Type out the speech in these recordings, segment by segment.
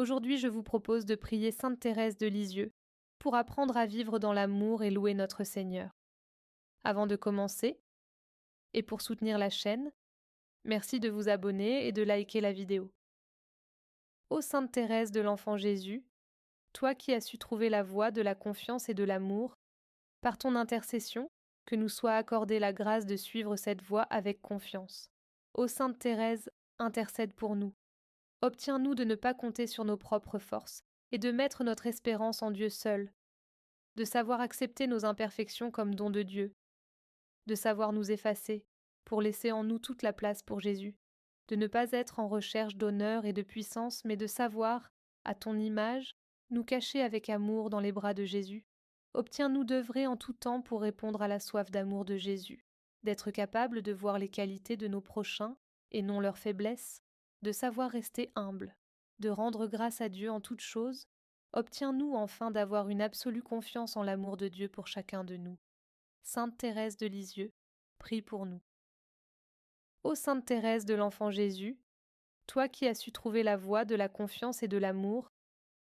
Aujourd'hui, je vous propose de prier Sainte Thérèse de Lisieux pour apprendre à vivre dans l'amour et louer notre Seigneur. Avant de commencer, et pour soutenir la chaîne, merci de vous abonner et de liker la vidéo. Ô Sainte Thérèse de l'Enfant Jésus, toi qui as su trouver la voie de la confiance et de l'amour, par ton intercession, que nous soit accordée la grâce de suivre cette voie avec confiance. Ô Sainte Thérèse, intercède pour nous. Obtiens-nous de ne pas compter sur nos propres forces et de mettre notre espérance en Dieu seul, de savoir accepter nos imperfections comme don de Dieu, de savoir nous effacer pour laisser en nous toute la place pour Jésus, de ne pas être en recherche d'honneur et de puissance, mais de savoir, à ton image, nous cacher avec amour dans les bras de Jésus. Obtiens-nous d'œuvrer en tout temps pour répondre à la soif d'amour de Jésus, d'être capable de voir les qualités de nos prochains et non leurs faiblesses, de savoir rester humble, de rendre grâce à Dieu en toutes choses. Obtiens-nous enfin d'avoir une absolue confiance en l'amour de Dieu pour chacun de nous. Sainte Thérèse de Lisieux, prie pour nous. Ô Sainte Thérèse de l'Enfant Jésus, toi qui as su trouver la voie de la confiance et de l'amour,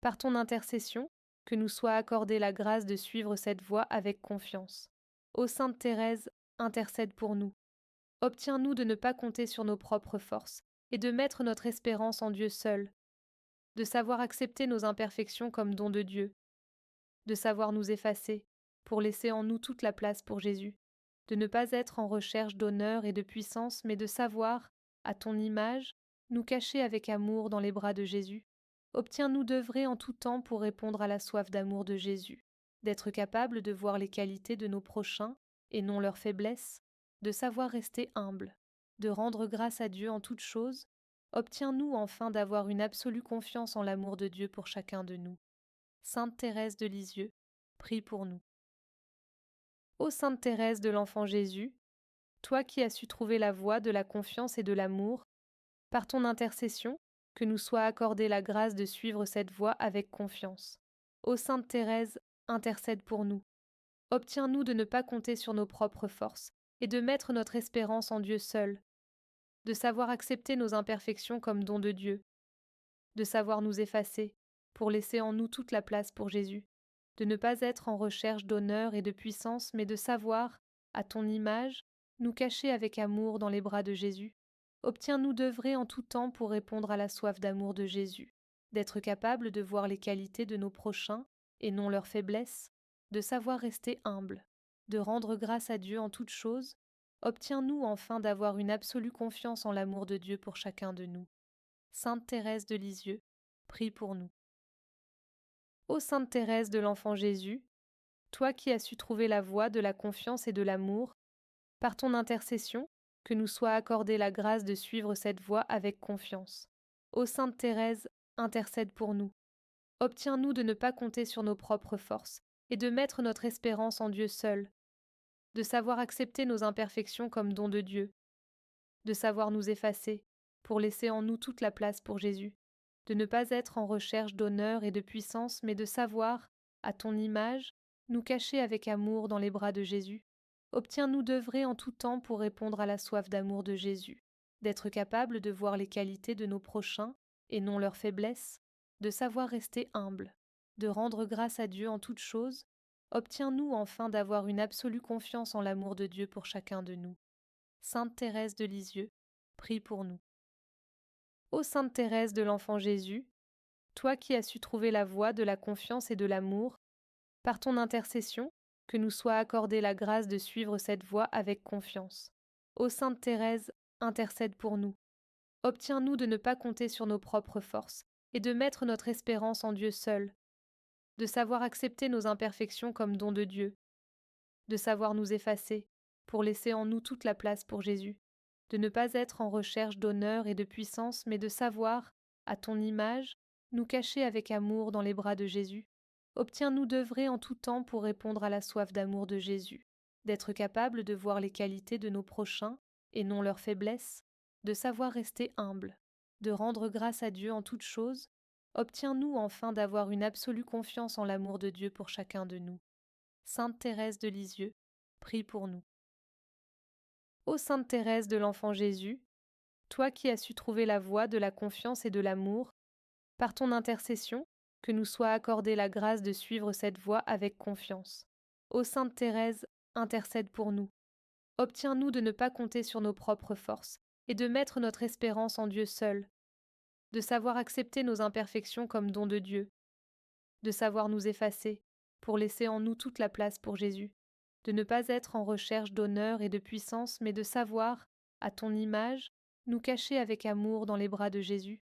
par ton intercession, que nous soit accordée la grâce de suivre cette voie avec confiance. Ô Sainte Thérèse, intercède pour nous. Obtiens-nous de ne pas compter sur nos propres forces et de mettre notre espérance en Dieu seul, de savoir accepter nos imperfections comme don de Dieu, de savoir nous effacer pour laisser en nous toute la place pour Jésus, de ne pas être en recherche d'honneur et de puissance, mais de savoir, à ton image, nous cacher avec amour dans les bras de Jésus. Obtiens-nous d'œuvrer en tout temps pour répondre à la soif d'amour de Jésus, d'être capable de voir les qualités de nos prochains et non leurs faiblesses, de savoir rester humble, de rendre grâce à Dieu en toutes choses. Obtiens-nous enfin d'avoir une absolue confiance en l'amour de Dieu pour chacun de nous. Sainte Thérèse de Lisieux, prie pour nous. Ô Sainte Thérèse de l'Enfant Jésus, toi qui as su trouver la voie de la confiance et de l'amour, par ton intercession, que nous soit accordée la grâce de suivre cette voie avec confiance. Ô Sainte Thérèse, intercède pour nous. Obtiens-nous de ne pas compter sur nos propres forces et de mettre notre espérance en Dieu seul, de savoir accepter nos imperfections comme don de Dieu, de savoir nous effacer pour laisser en nous toute la place pour Jésus, de ne pas être en recherche d'honneur et de puissance, mais de savoir, à ton image, nous cacher avec amour dans les bras de Jésus. Obtiens-nous d'œuvrer en tout temps pour répondre à la soif d'amour de Jésus, d'être capable de voir les qualités de nos prochains et non leurs faiblesses, de savoir rester humble, de rendre grâce à Dieu en toutes choses. Obtiens-nous enfin d'avoir une absolue confiance en l'amour de Dieu pour chacun de nous. Sainte Thérèse de Lisieux, prie pour nous. Ô Sainte Thérèse de l'Enfant Jésus, toi qui as su trouver la voie de la confiance et de l'amour, par ton intercession, que nous soit accordée la grâce de suivre cette voie avec confiance. Ô Sainte Thérèse, intercède pour nous. Obtiens-nous de ne pas compter sur nos propres forces et de mettre notre espérance en Dieu seul, de savoir accepter nos imperfections comme don de Dieu, de savoir nous effacer pour laisser en nous toute la place pour Jésus, de ne pas être en recherche d'honneur et de puissance, mais de savoir, à ton image, nous cacher avec amour dans les bras de Jésus. Obtiens-nous d'œuvrer en tout temps pour répondre à la soif d'amour de Jésus, d'être capable de voir les qualités de nos prochains et non leurs faiblesses, de savoir rester humble, de rendre grâce à Dieu en toutes choses. Obtiens-nous enfin d'avoir une absolue confiance en l'amour de Dieu pour chacun de nous. Sainte Thérèse de Lisieux, prie pour nous. Ô Sainte Thérèse de l'Enfant Jésus, toi qui as su trouver la voie de la confiance et de l'amour, par ton intercession, que nous soit accordée la grâce de suivre cette voie avec confiance. Ô Sainte Thérèse, intercède pour nous. Obtiens-nous de ne pas compter sur nos propres forces et de mettre notre espérance en Dieu seul, de savoir accepter nos imperfections comme don de Dieu, de savoir nous effacer pour laisser en nous toute la place pour Jésus, de ne pas être en recherche d'honneur et de puissance, mais de savoir, à ton image, nous cacher avec amour dans les bras de Jésus. Obtiens-nous d'œuvrer en tout temps pour répondre à la soif d'amour de Jésus, d'être capable de voir les qualités de nos prochains et non leurs faiblesses, de savoir rester humble, de rendre grâce à Dieu en toutes choses. Obtiens-nous enfin d'avoir une absolue confiance en l'amour de Dieu pour chacun de nous. Sainte Thérèse de Lisieux, prie pour nous. Ô Sainte Thérèse de l'Enfant Jésus, toi qui as su trouver la voie de la confiance et de l'amour, par ton intercession, que nous soit accordée la grâce de suivre cette voie avec confiance. Ô Sainte Thérèse, intercède pour nous. Obtiens-nous de ne pas compter sur nos propres forces et de mettre notre espérance en Dieu seul, de savoir accepter nos imperfections comme don de Dieu, de savoir nous effacer pour laisser en nous toute la place pour Jésus, de ne pas être en recherche d'honneur et de puissance, mais de savoir, à ton image, nous cacher avec amour dans les bras de Jésus.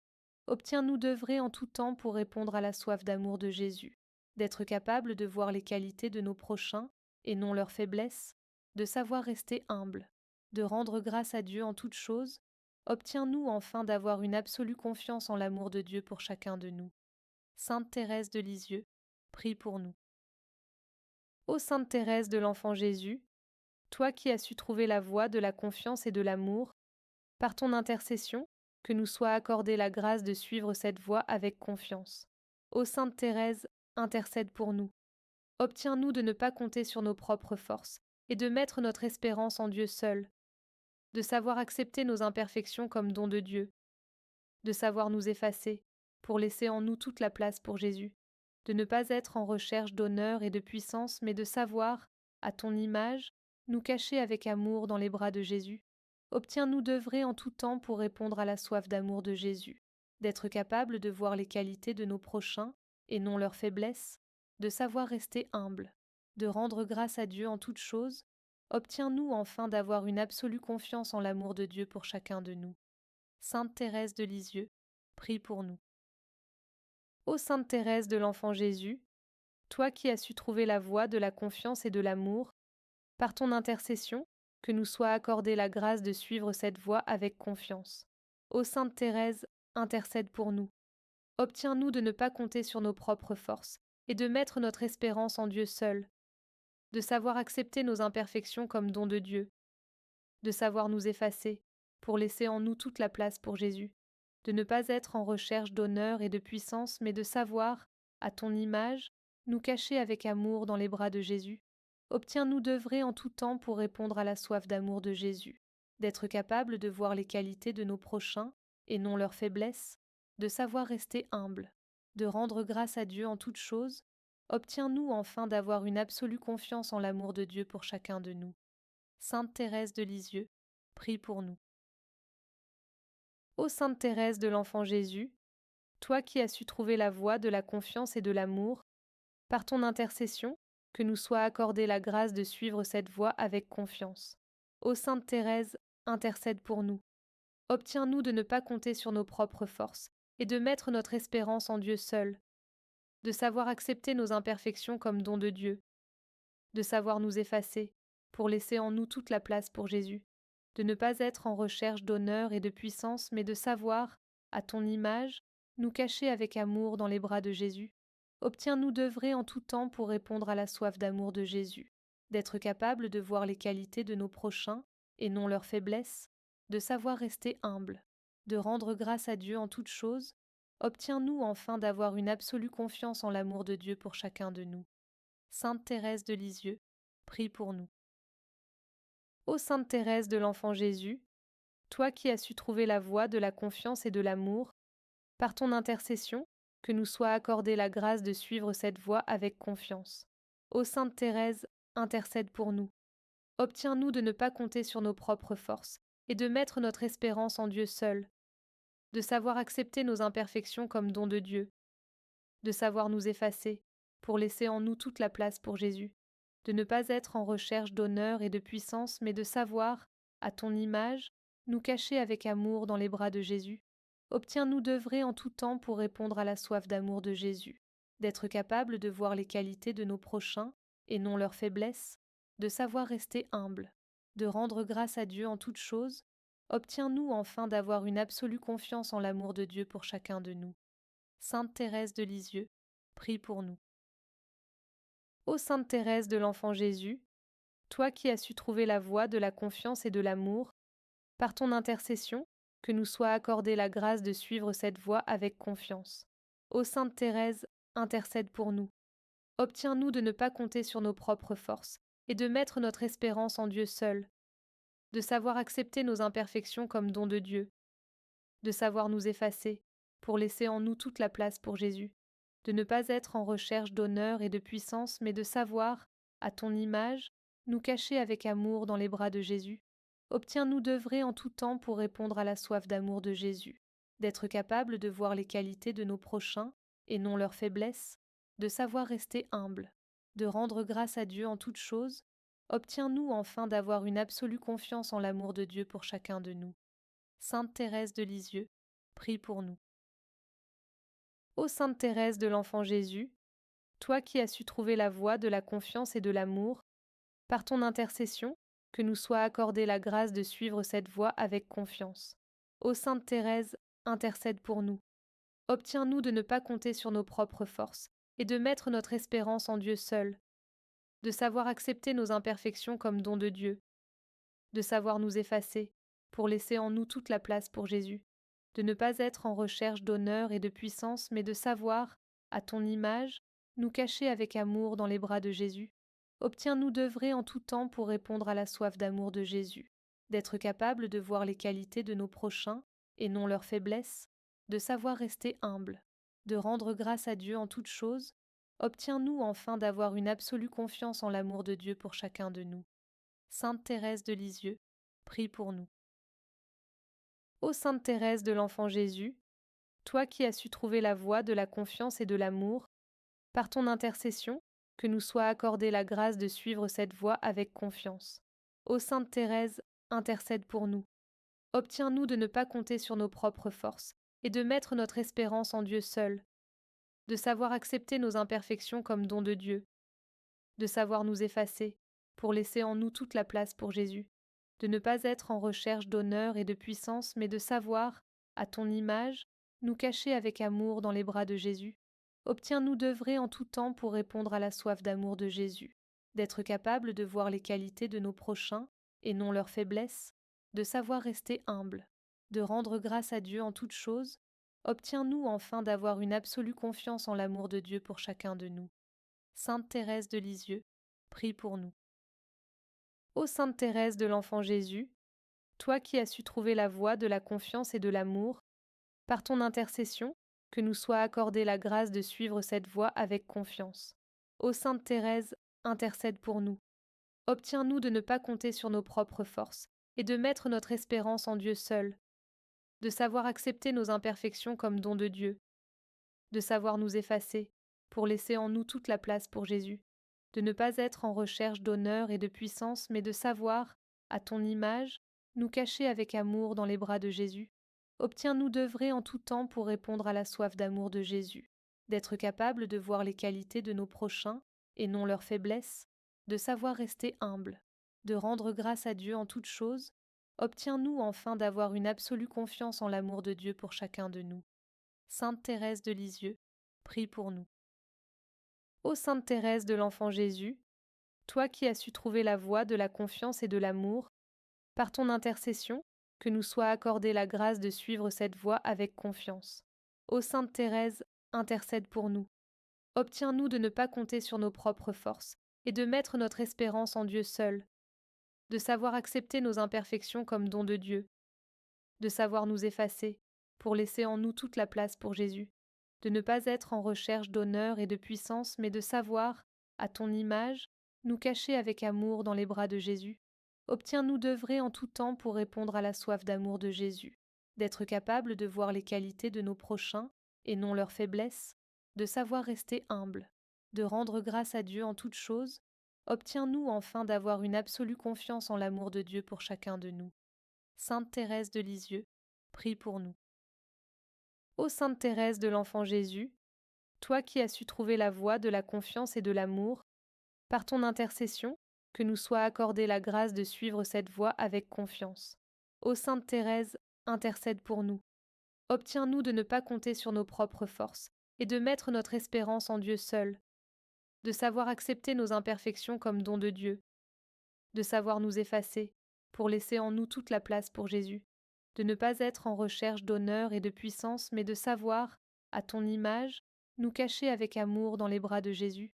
Obtiens-nous d'œuvrer en tout temps pour répondre à la soif d'amour de Jésus, d'être capable de voir les qualités de nos prochains et non leurs faiblesses, de savoir rester humble, de rendre grâce à Dieu en toutes choses. Obtiens-nous enfin d'avoir une absolue confiance en l'amour de Dieu pour chacun de nous. Sainte Thérèse de Lisieux, prie pour nous. Ô Sainte Thérèse de l'Enfant Jésus, toi qui as su trouver la voie de la confiance et de l'amour, par ton intercession, que nous soit accordée la grâce de suivre cette voie avec confiance. Ô Sainte Thérèse, intercède pour nous. Obtiens-nous de ne pas compter sur nos propres forces et de mettre notre espérance en Dieu seul, de savoir accepter nos imperfections comme don de Dieu, de savoir nous effacer pour laisser en nous toute la place pour Jésus, de ne pas être en recherche d'honneur et de puissance, mais de savoir, à ton image, nous cacher avec amour dans les bras de Jésus. Obtiens-nous d'œuvrer en tout temps pour répondre à la soif d'amour de Jésus, d'être capable de voir les qualités de nos prochains et non leurs faiblesses, de savoir rester humble, de rendre grâce à Dieu en toutes choses. Obtiens-nous enfin d'avoir une absolue confiance en l'amour de Dieu pour chacun de nous. Sainte Thérèse de Lisieux, prie pour nous. Ô Sainte Thérèse de l'Enfant Jésus, toi qui as su trouver la voie de la confiance et de l'amour, par ton intercession, que nous soit accordée la grâce de suivre cette voie avec confiance. Ô Sainte Thérèse, intercède pour nous. Obtiens-nous de ne pas compter sur nos propres forces et de mettre notre espérance en Dieu seul, de savoir accepter nos imperfections comme don de Dieu, de savoir nous effacer pour laisser en nous toute la place pour Jésus, de ne pas être en recherche d'honneur et de puissance, mais de savoir, à ton image, nous cacher avec amour dans les bras de Jésus. Obtiens-nous d'œuvrer en tout temps pour répondre à la soif d'amour de Jésus, d'être capable de voir les qualités de nos prochains et non leurs faiblesses, de savoir rester humble, de rendre grâce à Dieu en toutes choses. Obtiens-nous enfin d'avoir une absolue confiance en l'amour de Dieu pour chacun de nous. Sainte Thérèse de Lisieux, prie pour nous. Ô Sainte Thérèse de l'Enfant Jésus, toi qui as su trouver la voie de la confiance et de l'amour, par ton intercession, que nous soit accordée la grâce de suivre cette voie avec confiance. Ô Sainte Thérèse, intercède pour nous. Obtiens-nous de ne pas compter sur nos propres forces et de mettre notre espérance en Dieu seul, de savoir accepter nos imperfections comme don de Dieu, de savoir nous effacer pour laisser en nous toute la place pour Jésus, de ne pas être en recherche d'honneur et de puissance, mais de savoir, à ton image, nous cacher avec amour dans les bras de Jésus. Obtiens-nous d'œuvrer en tout temps pour répondre à la soif d'amour de Jésus, d'être capable de voir les qualités de nos prochains et non leurs faiblesses, de savoir rester humble, de rendre grâce à Dieu en toutes choses. Obtiens-nous enfin d'avoir une absolue confiance en l'amour de Dieu pour chacun de nous. Sainte Thérèse de Lisieux, prie pour nous. Ô Sainte Thérèse de l'Enfant Jésus, toi qui as su trouver la voie de la confiance et de l'amour, par ton intercession, que nous soit accordée la grâce de suivre cette voie avec confiance. Ô Sainte Thérèse, intercède pour nous. Obtiens-nous de ne pas compter sur nos propres forces et de mettre notre espérance en Dieu seul, de savoir accepter nos imperfections comme don de Dieu, de savoir nous effacer pour laisser en nous toute la place pour Jésus, de ne pas être en recherche d'honneur et de puissance, mais de savoir, à ton image, nous cacher avec amour dans les bras de Jésus. Obtiens-nous d'œuvrer en tout temps pour répondre à la soif d'amour de Jésus, d'être capable de voir les qualités de nos prochains et non leurs faiblesses, de savoir rester humble, de rendre grâce à Dieu en toutes choses. Obtiens-nous enfin d'avoir une absolue confiance en l'amour de Dieu pour chacun de nous. Sainte Thérèse de Lisieux, prie pour nous. Ô Sainte Thérèse de l'Enfant Jésus, toi qui as su trouver la voie de la confiance et de l'amour, par ton intercession, que nous soit accordée la grâce de suivre cette voie avec confiance. Ô Sainte Thérèse, intercède pour nous. Obtiens-nous de ne pas compter sur nos propres forces et de mettre notre espérance en Dieu seul, de savoir accepter nos imperfections comme don de Dieu, de savoir nous effacer pour laisser en nous toute la place pour Jésus, de ne pas être en recherche d'honneur et de puissance, mais de savoir, à ton image, nous cacher avec amour dans les bras de Jésus. Obtiens-nous d'œuvrer en tout temps pour répondre à la soif d'amour de Jésus, d'être capable de voir les qualités de nos prochains et non leurs faiblesses, de savoir rester humble, de rendre grâce à Dieu en toutes choses. Obtiens-nous enfin d'avoir une absolue confiance en l'amour de Dieu pour chacun de nous. Sainte Thérèse de Lisieux, prie pour nous. Ô Sainte Thérèse de l'Enfant Jésus, toi qui as su trouver la voie de la confiance et de l'amour, par ton intercession, que nous soit accordée la grâce de suivre cette voie avec confiance. Ô Sainte Thérèse, intercède pour nous. Obtiens-nous de ne pas compter sur nos propres forces et de mettre notre espérance en Dieu seul, de savoir accepter nos imperfections comme don de Dieu, de savoir nous effacer pour laisser en nous toute la place pour Jésus, de ne pas être en recherche d'honneur et de puissance, mais de savoir, à ton image, nous cacher avec amour dans les bras de Jésus. Obtiens-nous d'œuvrer en tout temps pour répondre à la soif d'amour de Jésus, d'être capable de voir les qualités de nos prochains et non leurs faiblesses, de savoir rester humble, de rendre grâce à Dieu en toutes choses. Obtiens-nous enfin d'avoir une absolue confiance en l'amour de Dieu pour chacun de nous. Sainte Thérèse de Lisieux, prie pour nous. Ô Sainte Thérèse de l'Enfant Jésus, toi qui as su trouver la voie de la confiance et de l'amour, par ton intercession, que nous soit accordée la grâce de suivre cette voie avec confiance. Ô Sainte Thérèse, intercède pour nous. Obtiens-nous de ne pas compter sur nos propres forces et de mettre notre espérance en Dieu seul, de savoir accepter nos imperfections comme don de Dieu, de savoir nous effacer pour laisser en nous toute la place pour Jésus, de ne pas être en recherche d'honneur et de puissance, mais de savoir, à ton image, nous cacher avec amour dans les bras de Jésus. Obtiens-nous d'œuvrer en tout temps pour répondre à la soif d'amour de Jésus, d'être capable de voir les qualités de nos prochains et non leurs faiblesses, de savoir rester humble, de rendre grâce à Dieu en toutes choses. Obtiens-nous enfin d'avoir une absolue confiance en l'amour de Dieu pour chacun de nous. Sainte Thérèse de Lisieux, prie pour nous. Ô Sainte Thérèse de l'Enfant Jésus, toi qui as su trouver la voie de la confiance et de l'amour, par ton intercession, que nous soit accordée la grâce de suivre cette voie avec confiance. Ô Sainte Thérèse, intercède pour nous. Obtiens-nous de ne pas compter sur nos propres forces et de mettre notre espérance en Dieu seul, de savoir accepter nos imperfections comme don de Dieu, de savoir nous effacer pour laisser en nous toute la place pour Jésus, de ne pas être en recherche d'honneur et de puissance, mais de savoir, à ton image, nous cacher avec amour dans les bras de Jésus. Obtiens-nous d'œuvrer en tout temps pour répondre à la soif d'amour de Jésus, d'être capable de voir les qualités de nos prochains et non leurs faiblesses, de savoir rester humble, de rendre grâce à Dieu en toutes choses. Obtiens-nous enfin d'avoir une absolue confiance en l'amour de Dieu pour chacun de nous. Sainte Thérèse de Lisieux, prie pour nous. Ô Sainte Thérèse de l'Enfant Jésus, toi qui as su trouver la voie de la confiance et de l'amour, par ton intercession, que nous soit accordée la grâce de suivre cette voie avec confiance. Ô Sainte Thérèse, intercède pour nous. Obtiens-nous de ne pas compter sur nos propres forces et de mettre notre espérance en Dieu seul, de savoir accepter nos imperfections comme don de Dieu, de savoir nous effacer pour laisser en nous toute la place pour Jésus, de ne pas être en recherche d'honneur et de puissance, mais de savoir, à ton image, nous cacher avec amour dans les bras de Jésus. Obtiens-nous d'œuvrer en tout temps pour répondre à la soif d'amour de Jésus, d'être capable de voir les qualités de nos prochains et non leurs faiblesses, de savoir rester humble, de rendre grâce à Dieu en toutes choses. Obtiens-nous enfin d'avoir une absolue confiance en l'amour de Dieu pour chacun de nous. Sainte Thérèse de Lisieux, prie pour nous. Ô Sainte Thérèse de l'Enfant Jésus, toi qui as su trouver la voie de la confiance et de l'amour, par ton intercession, que nous soit accordée la grâce de suivre cette voie avec confiance. Ô Sainte Thérèse, intercède pour nous. Obtiens-nous de ne pas compter sur nos propres forces et de mettre notre espérance en Dieu seul, de savoir accepter nos imperfections comme don de Dieu, de savoir nous effacer pour laisser en nous toute la place pour Jésus, de ne pas être en recherche d'honneur et de puissance, mais de savoir, à ton image, nous cacher avec amour dans les bras de Jésus.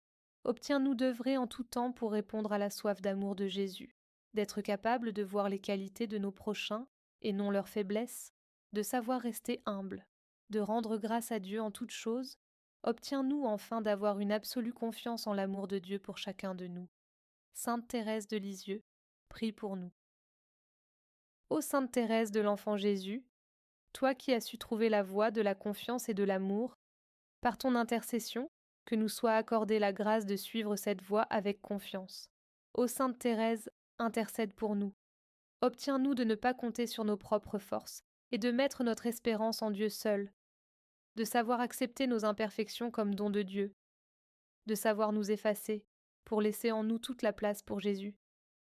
Obtiens-nous d'œuvrer en tout temps pour répondre à la soif d'amour de Jésus, d'être capable de voir les qualités de nos prochains et non leurs faiblesses, de savoir rester humble, de rendre grâce à Dieu en toutes choses, obtiens-nous enfin d'avoir une absolue confiance en l'amour de Dieu pour chacun de nous. Sainte Thérèse de Lisieux, prie pour nous. Ô Sainte Thérèse de l'Enfant Jésus, toi qui as su trouver la voie de la confiance et de l'amour, par ton intercession, que nous soit accordée la grâce de suivre cette voie avec confiance. Ô Sainte Thérèse, intercède pour nous. Obtiens-nous de ne pas compter sur nos propres forces et de mettre notre espérance en Dieu seul, de savoir accepter nos imperfections comme don de Dieu, de savoir nous effacer pour laisser en nous toute la place pour Jésus,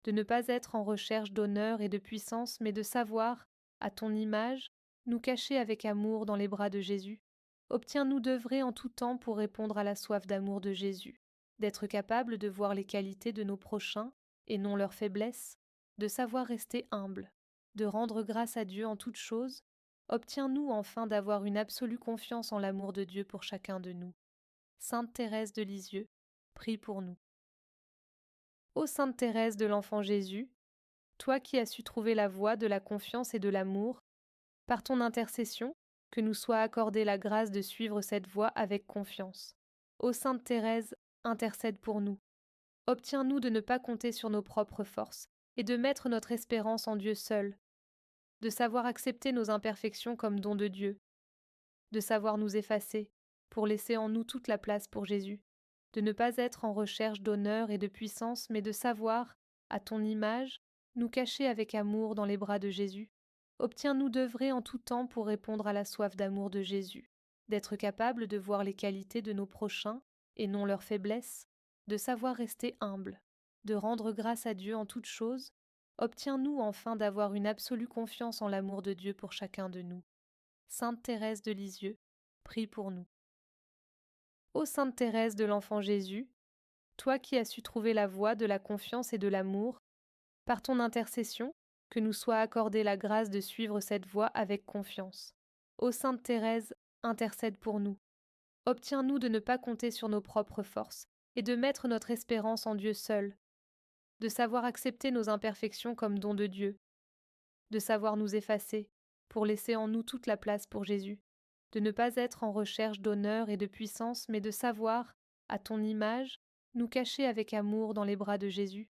de ne pas être en recherche d'honneur et de puissance, mais de savoir, à ton image, nous cacher avec amour dans les bras de Jésus. Obtiens-nous d'œuvrer en tout temps pour répondre à la soif d'amour de Jésus, d'être capable de voir les qualités de nos prochains et non leurs faiblesses, de savoir rester humble, de rendre grâce à Dieu en toutes choses. Obtiens-nous enfin d'avoir une absolue confiance en l'amour de Dieu pour chacun de nous. Sainte Thérèse de Lisieux, prie pour nous. Ô Sainte Thérèse de l'Enfant Jésus, toi qui as su trouver la voie de la confiance et de l'amour, par ton intercession, que nous soit accordée la grâce de suivre cette voie avec confiance. Ô Sainte Thérèse, intercède pour nous. Obtiens-nous de ne pas compter sur nos propres forces et de mettre notre espérance en Dieu seul, de savoir accepter nos imperfections comme don de Dieu, de savoir nous effacer pour laisser en nous toute la place pour Jésus, de ne pas être en recherche d'honneur et de puissance, mais de savoir, à ton image, nous cacher avec amour dans les bras de Jésus. Obtiens-nous d'œuvrer en tout temps pour répondre à la soif d'amour de Jésus, d'être capable de voir les qualités de nos prochains et non leurs faiblesses, de savoir rester humble, de rendre grâce à Dieu en toutes choses. Obtiens-nous enfin d'avoir une absolue confiance en l'amour de Dieu pour chacun de nous. Sainte Thérèse de Lisieux, prie pour nous. Ô Sainte Thérèse de l'Enfant Jésus, toi qui as su trouver la voie de la confiance et de l'amour, par ton intercession, que nous soit accordée la grâce de suivre cette voie avec confiance. Ô Sainte Thérèse, intercède pour nous. Obtiens-nous de ne pas compter sur nos propres forces et de mettre notre espérance en Dieu seul, de savoir accepter nos imperfections comme don de Dieu, de savoir nous effacer pour laisser en nous toute la place pour Jésus, de ne pas être en recherche d'honneur et de puissance, mais de savoir, à ton image, nous cacher avec amour dans les bras de Jésus.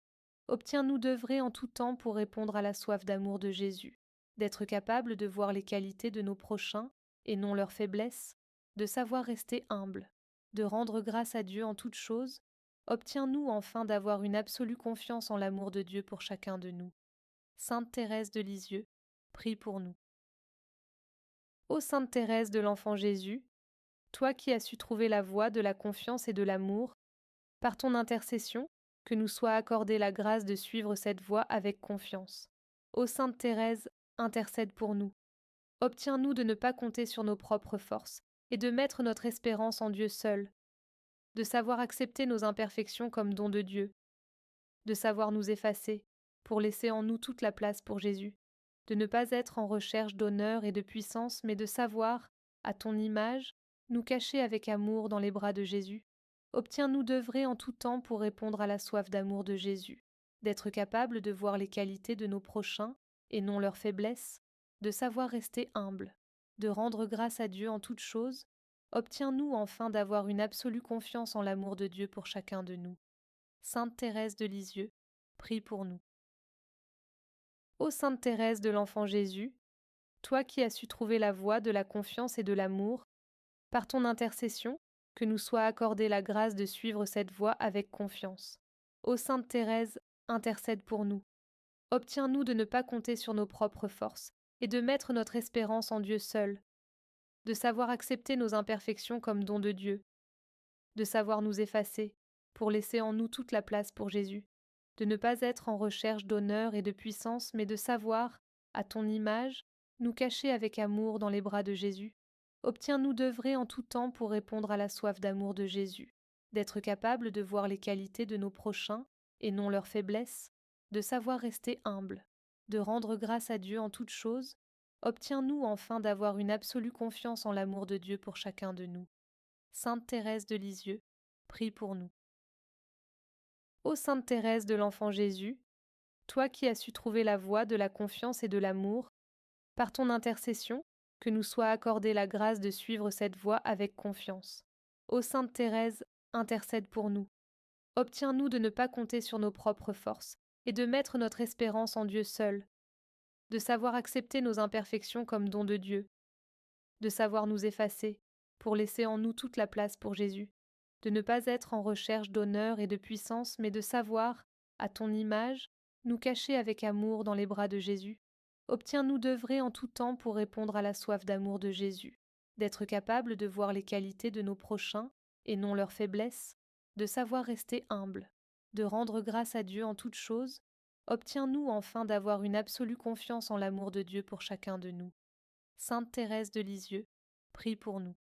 Obtiens-nous d'œuvrer en tout temps pour répondre à la soif d'amour de Jésus, d'être capable de voir les qualités de nos prochains et non leurs faiblesses, de savoir rester humble, de rendre grâce à Dieu en toutes choses. Obtiens-nous enfin d'avoir une absolue confiance en l'amour de Dieu pour chacun de nous. Sainte Thérèse de Lisieux, prie pour nous. Ô Sainte Thérèse de l'Enfant Jésus, toi qui as su trouver la voie de la confiance et de l'amour, par ton intercession, que nous soit accordée la grâce de suivre cette voie avec confiance. Ô Sainte Thérèse, intercède pour nous. Obtiens-nous de ne pas compter sur nos propres forces et de mettre notre espérance en Dieu seul, de savoir accepter nos imperfections comme don de Dieu, de savoir nous effacer pour laisser en nous toute la place pour Jésus, de ne pas être en recherche d'honneur et de puissance, mais de savoir, à ton image, nous cacher avec amour dans les bras de Jésus. Obtiens-nous d'œuvrer en tout temps pour répondre à la soif d'amour de Jésus, d'être capable de voir les qualités de nos prochains et non leurs faiblesses, de savoir rester humble, de rendre grâce à Dieu en toutes choses. Obtiens-nous enfin d'avoir une absolue confiance en l'amour de Dieu pour chacun de nous. Sainte Thérèse de Lisieux, prie pour nous. Ô Sainte Thérèse de l'Enfant Jésus, toi qui as su trouver la voie de la confiance et de l'amour, par ton intercession, que nous soit accordée la grâce de suivre cette voie avec confiance. Ô Sainte Thérèse, intercède pour nous. Obtiens-nous de ne pas compter sur nos propres forces et de mettre notre espérance en Dieu seul, de savoir accepter nos imperfections comme don de Dieu, de savoir nous effacer pour laisser en nous toute la place pour Jésus, de ne pas être en recherche d'honneur et de puissance, mais de savoir, à ton image, nous cacher avec amour dans les bras de Jésus. Obtiens-nous d'œuvrer en tout temps pour répondre à la soif d'amour de Jésus, d'être capable de voir les qualités de nos prochains et non leurs faiblesses, de savoir rester humble, de rendre grâce à Dieu en toutes choses. Obtiens-nous enfin d'avoir une absolue confiance en l'amour de Dieu pour chacun de nous. Sainte Thérèse de Lisieux, prie pour nous. Ô Sainte Thérèse de l'Enfant Jésus, toi qui as su trouver la voie de la confiance et de l'amour, par ton intercession, que nous soit accordée la grâce de suivre cette voie avec confiance. Ô Sainte Thérèse, intercède pour nous. Obtiens-nous de ne pas compter sur nos propres forces et de mettre notre espérance en Dieu seul, de savoir accepter nos imperfections comme don de Dieu, de savoir nous effacer pour laisser en nous toute la place pour Jésus, de ne pas être en recherche d'honneur et de puissance, mais de savoir, à ton image, nous cacher avec amour dans les bras de Jésus. Obtiens-nous d'œuvrer en tout temps pour répondre à la soif d'amour de Jésus, d'être capable de voir les qualités de nos prochains et non leurs faiblesses, de savoir rester humble, de rendre grâce à Dieu en toutes choses. Obtiens-nous enfin d'avoir une absolue confiance en l'amour de Dieu pour chacun de nous. Sainte Thérèse de Lisieux, prie pour nous.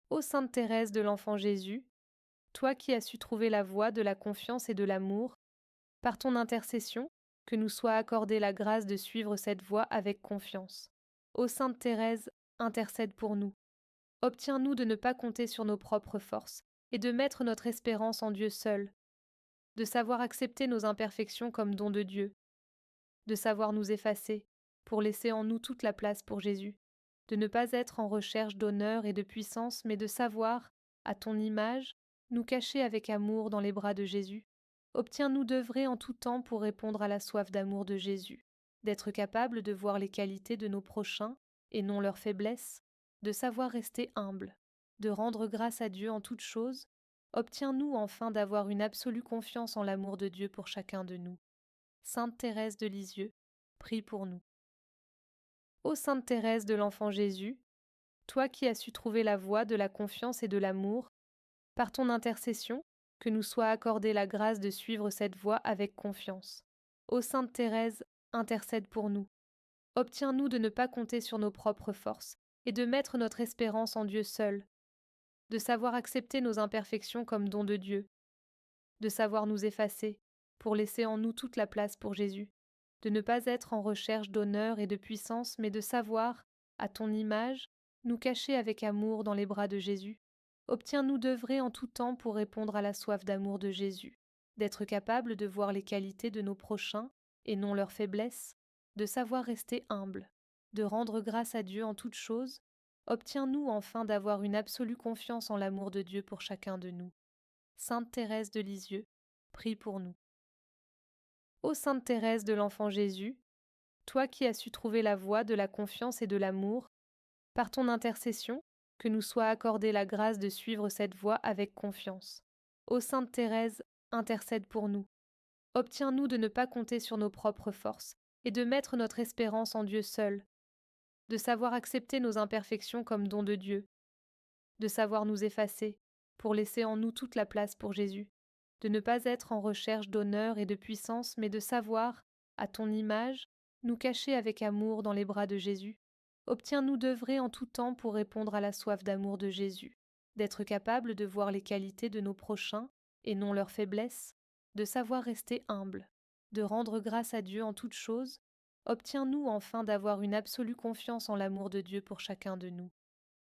Ô Sainte Thérèse de l'Enfant Jésus, toi qui as su trouver la voie de la confiance et de l'amour, par ton intercession, que nous soit accordée la grâce de suivre cette voie avec confiance. Ô Sainte Thérèse, intercède pour nous. Obtiens-nous de ne pas compter sur nos propres forces et de mettre notre espérance en Dieu seul, de savoir accepter nos imperfections comme don de Dieu, de savoir nous effacer pour laisser en nous toute la place pour Jésus, de ne pas être en recherche d'honneur et de puissance, mais de savoir, à ton image, nous cacher avec amour dans les bras de Jésus. Obtiens-nous d'œuvrer en tout temps pour répondre à la soif d'amour de Jésus, d'être capable de voir les qualités de nos prochains et non leurs faiblesses, de savoir rester humble, de rendre grâce à Dieu en toutes choses. Obtiens-nous enfin d'avoir une absolue confiance en l'amour de Dieu pour chacun de nous. Sainte Thérèse de Lisieux, prie pour nous. Ô Sainte Thérèse de l'Enfant Jésus, toi qui as su trouver la voie de la confiance et de l'amour, par ton intercession, que nous soit accordée la grâce de suivre cette voie avec confiance. Ô Sainte Thérèse, intercède pour nous. Obtiens-nous de ne pas compter sur nos propres forces et de mettre notre espérance en Dieu seul, de savoir accepter nos imperfections comme don de Dieu, de savoir nous effacer pour laisser en nous toute la place pour Jésus, de ne pas être en recherche d'honneur et de puissance, mais de savoir, à ton image, nous cacher avec amour dans les bras de Jésus. Obtiens-nous d'œuvrer en tout temps pour répondre à la soif d'amour de Jésus, d'être capable de voir les qualités de nos prochains et non leurs faiblesses, de savoir rester humble, de rendre grâce à Dieu en toutes choses. Obtiens-nous enfin d'avoir une absolue confiance en l'amour de Dieu pour chacun de nous. Sainte Thérèse de Lisieux, prie pour nous. Ô Sainte Thérèse de l'Enfant Jésus, toi qui as su trouver la voie de la confiance et de l'amour, par ton intercession, que nous soit accordée la grâce de suivre cette voie avec confiance. Ô Sainte Thérèse, intercède pour nous. Obtiens-nous de ne pas compter sur nos propres forces et de mettre notre espérance en Dieu seul, de savoir accepter nos imperfections comme don de Dieu, de savoir nous effacer pour laisser en nous toute la place pour Jésus, de ne pas être en recherche d'honneur et de puissance, mais de savoir, à ton image, nous cacher avec amour dans les bras de Jésus. Obtiens-nous d'œuvrer en tout temps pour répondre à la soif d'amour de Jésus, d'être capable de voir les qualités de nos prochains et non leurs faiblesses, de savoir rester humble, de rendre grâce à Dieu en toutes choses. Obtiens-nous enfin d'avoir une absolue confiance en l'amour de Dieu pour chacun de nous.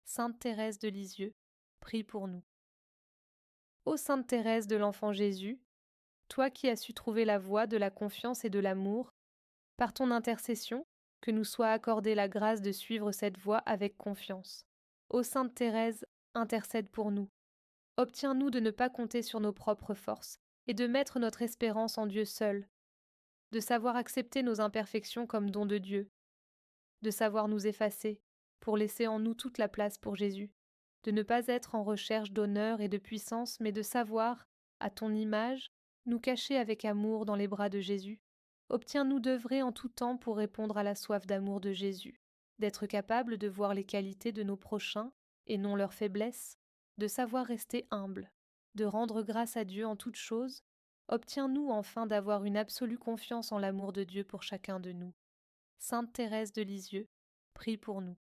Sainte Thérèse de Lisieux, prie pour nous. Ô Sainte Thérèse de l'Enfant Jésus, toi qui as su trouver la voie de la confiance et de l'amour, par ton intercession, que nous soit accordée la grâce de suivre cette voie avec confiance. Ô Sainte Thérèse, intercède pour nous. Obtiens-nous de ne pas compter sur nos propres forces et de mettre notre espérance en Dieu seul, de savoir accepter nos imperfections comme don de Dieu, de savoir nous effacer pour laisser en nous toute la place pour Jésus, de ne pas être en recherche d'honneur et de puissance, mais de savoir, à ton image, nous cacher avec amour dans les bras de Jésus. Obtiens-nous d'œuvrer en tout temps pour répondre à la soif d'amour de Jésus, d'être capable de voir les qualités de nos prochains et non leurs faiblesses, de savoir rester humble, de rendre grâce à Dieu en toutes choses. Obtiens-nous enfin d'avoir une absolue confiance en l'amour de Dieu pour chacun de nous. Sainte Thérèse de Lisieux, prie pour nous.